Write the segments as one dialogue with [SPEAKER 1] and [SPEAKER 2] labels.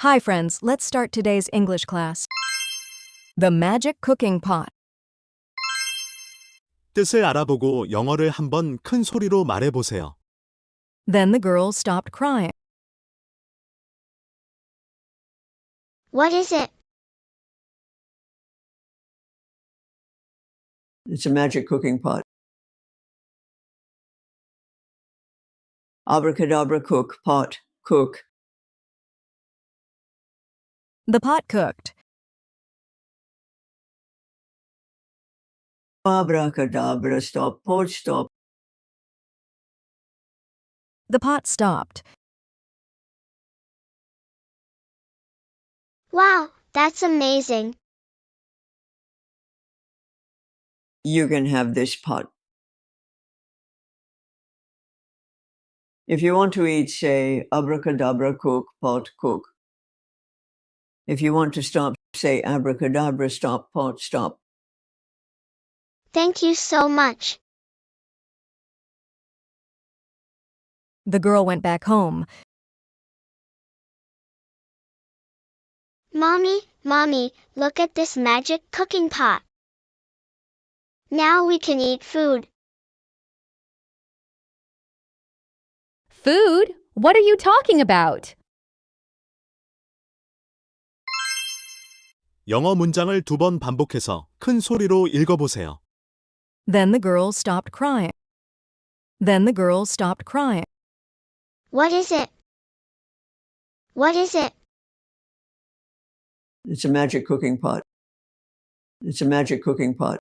[SPEAKER 1] Hi friends, let's start today's English class. The magic cooking pot.
[SPEAKER 2] 뜻을 알아보고 영어를 한번 큰 소리로 말해보세요.
[SPEAKER 1] Then the girl stopped crying.
[SPEAKER 3] What is it?
[SPEAKER 4] It's a magic cooking pot. Abracadabra, cook, pot, cook.
[SPEAKER 1] The pot cooked.
[SPEAKER 4] Abracadabra, stop, pot, stop.
[SPEAKER 1] The pot stopped.
[SPEAKER 3] Wow, that's amazing.
[SPEAKER 4] You can have this pot. If you want to eat, say, abracadabra, cook, pot, cook. If you want to stop, say, abracadabra, stop, pot, stop.
[SPEAKER 3] Thank you so much.
[SPEAKER 1] The girl went back home.
[SPEAKER 3] Mommy, look at this magic cooking pot. Now we can eat food.
[SPEAKER 5] Food? What are you talking about?
[SPEAKER 2] 영어 문장을 2번 반복해서 큰 소리로 읽어보세요.
[SPEAKER 1] Then the girl stopped crying. Then the girl stopped crying.
[SPEAKER 3] What is it? What is it?
[SPEAKER 4] It's a magic cooking pot. It's a magic cooking pot.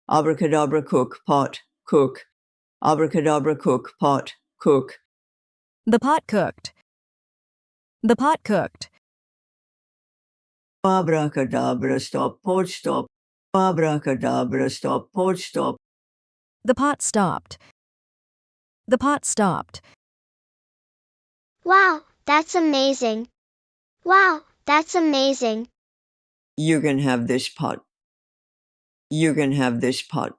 [SPEAKER 4] Abracadabra, cook, pot, cook. Abracadabra, cook, pot, cook.
[SPEAKER 1] The pot cooked. The pot cooked.
[SPEAKER 4] Abracadabra, stop, pot, stop. Abracadabra, stop, pot, stop.
[SPEAKER 1] The pot stopped. The pot stopped.
[SPEAKER 3] Wow, that's amazing. Wow, that's amazing.
[SPEAKER 4] You can have this pot. You can have this pot.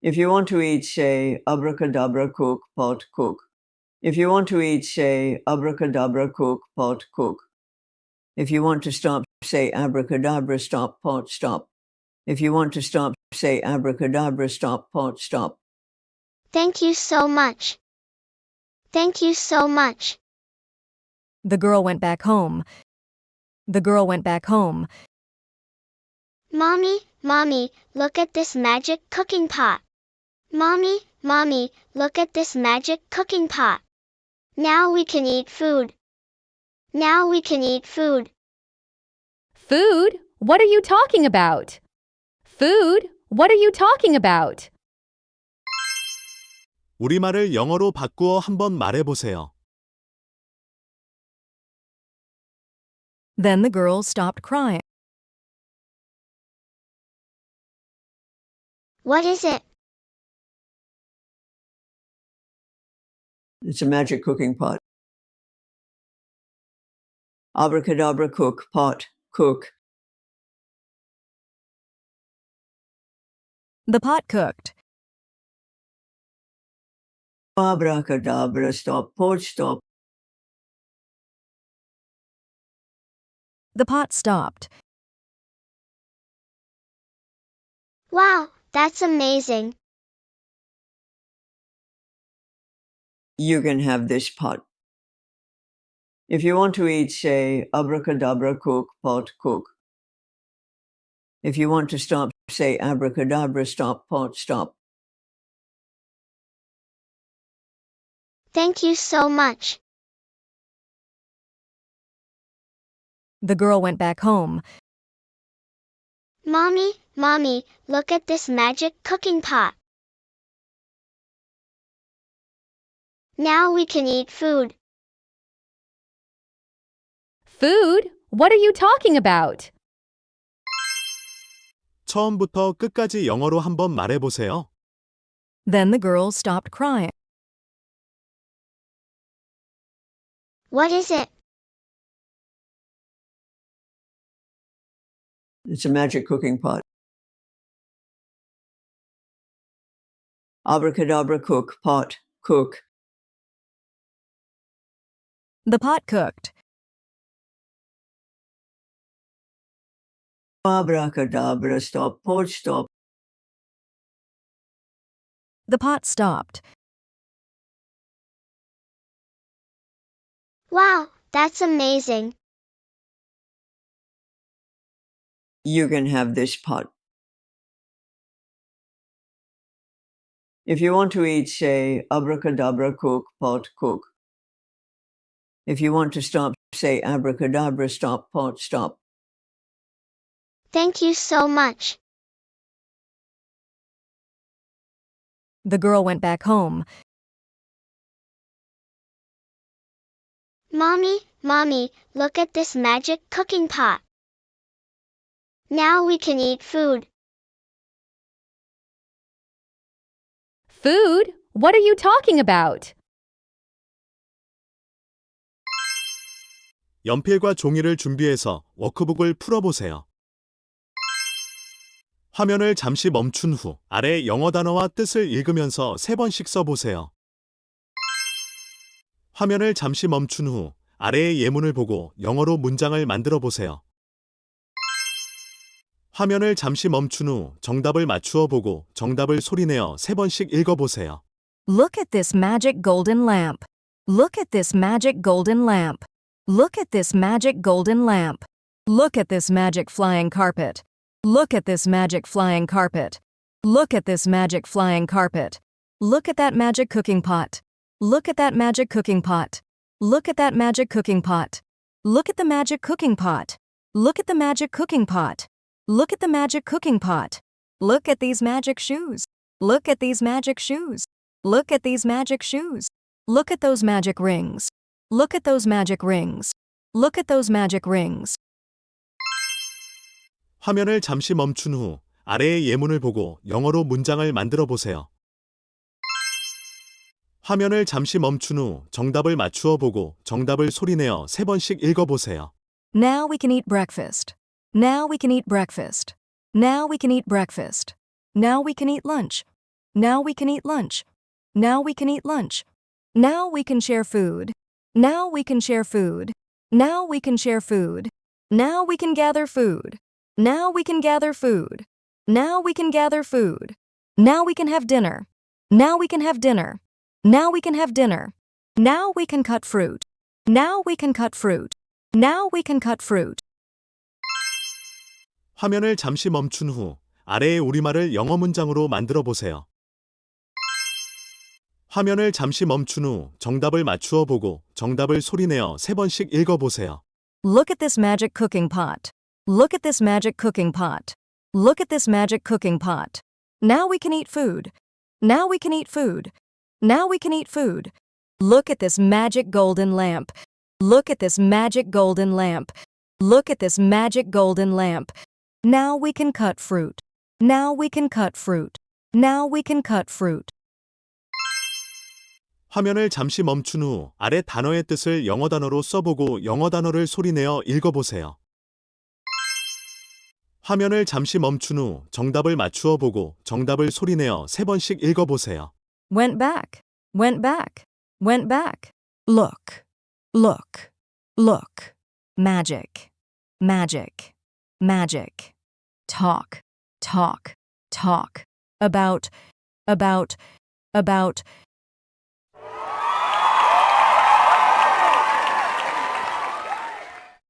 [SPEAKER 4] If you want to eat, say, abracadabra, cook, pot, cook. If you want to eat, say, abracadabra, cook, pot, cook. If you want to stop, say, abracadabra, stop, pot, stop. If you want to stop, say, abracadabra, stop, pot, stop.
[SPEAKER 3] Thank you so much. Thank you so much.
[SPEAKER 1] The girl went back home. The girl went back home.
[SPEAKER 3] Mommy, look at this magic cooking pot. Mommy, look at this magic cooking pot. Now we can eat food. Now we can eat food.
[SPEAKER 5] Food? What are you talking about? Food? What are you talking about?
[SPEAKER 2] 우리말을 영어로 바꾸어 한번 말해보세요.
[SPEAKER 1] Then the girl stopped crying.
[SPEAKER 3] What is it?
[SPEAKER 4] It's a magic cooking pot. Abracadabra, cook, pot, cook.
[SPEAKER 1] The pot cooked.
[SPEAKER 4] Abracadabra, stop, pot, stop.
[SPEAKER 1] The pot stopped.
[SPEAKER 3] Wow, that's amazing.
[SPEAKER 4] You can have this pot. If you want to eat, say, abracadabra, cook, pot, cook. If you want to stop, say, abracadabra, stop, pot, stop.
[SPEAKER 3] Thank you so much.
[SPEAKER 1] The girl went back home.
[SPEAKER 3] Mommy, look at this magic cooking pot. Now we can eat food.
[SPEAKER 5] Food? What are you talking about?
[SPEAKER 2] 처음부터 끝까지 영어로 한번 말해보세요.
[SPEAKER 1] Then the girl stopped crying.
[SPEAKER 3] What is it?
[SPEAKER 4] It's a magic cooking pot. Abracadabra, cook, pot, cook.
[SPEAKER 1] The pot cooked.
[SPEAKER 4] Abracadabra, stop, pot, stop.
[SPEAKER 1] The pot stopped.
[SPEAKER 3] Wow, that's amazing.
[SPEAKER 4] You can have this pot. If you want to eat, say, abracadabra, cook, pot, cook. If you want to stop, say, abracadabra, stop, pot, stop.
[SPEAKER 3] Thank you so much.
[SPEAKER 1] The girl went back home.
[SPEAKER 3] Mommy, Mommy, look at this magic cooking pot. Now we can eat food.
[SPEAKER 5] Food? What are you talking about?
[SPEAKER 2] 연필과 종이를 준비해서 워크북을 풀어보세요. 화면을 잠시 멈춘 후 아래 영어 단어와 뜻을 읽으면서 3번씩 써보세요. 화면을 잠시 멈춘 후 아래의 예문을 보고 영어로 문장을 만들어 보세요. 화면을 잠시 멈춘 후 정답을 맞추어 보고 정답을 소리내어 3번씩 읽어보세요.
[SPEAKER 1] Look at this magic golden lamp. Look at this magic golden lamp. Look at this magic golden lamp. Look at this magic flying carpet. Look at this magic flying carpet. Look at this magic flying carpet. Look at that magic cooking pot. Look at that magic cooking pot. Look at that magic cooking pot. Look at the magic cooking pot. Look at the magic cooking pot. Look at the magic cooking pot. Look at these magic shoes. Look at these magic shoes. Look at these magic shoes. Look at those magic rings. Look at those magic rings. Look at those magic rings.
[SPEAKER 2] 화면을 잠시 멈춘 후 아래의 예문을 보고 영어로 문장을 만들어 보세요. 화면을 잠시 멈춘 후 정답을 맞추어 보고 정답을 소리내어 3번씩 읽어보세요.
[SPEAKER 1] Now we can eat breakfast. Now we can eat breakfast. Now we can eat breakfast. Now we can eat lunch. Now we can eat lunch. Now we can eat lunch. Now we can share food. Now we can share food. Now we can share food. Now we can gather food. Now we can gather food. Now we can gather food. Now we can have dinner. Now we can have dinner. Now we can have dinner. Now we can cut fruit. Now we can cut fruit. Now we can cut fruit.
[SPEAKER 2] 화면을 잠시 멈춘 후 아래의 우리말을 영어 문장으로 만들어 보세요. 화면을 잠시 멈춘 후 정답을 맞추어 보고 정답을 소리내어 3번씩 읽어보세요.
[SPEAKER 1] Look at this magic cooking pot. Look at this magic cooking pot. Look at this magic cooking pot. Now we can eat food. Now we can eat food. Now we can eat food. Look at this magic golden lamp. Look at this magic golden lamp. Look at this magic golden lamp. Now we can cut fruit. Now we can cut fruit. Now we can cut fruit.
[SPEAKER 2] 화면을 잠시 멈춘 후 아래 단어의 뜻을 영어 단어로 써보고 영어 단어를 소리내어 읽어보세요. 화면을 잠시 멈춘 후 정답을 맞추어 보고 정답을 소리내어 3번씩 읽어보세요.
[SPEAKER 1] Went back. Went back. Went back. Look. Look. Look. Magic. Magic. Magic. Talk. Talk. Talk. About.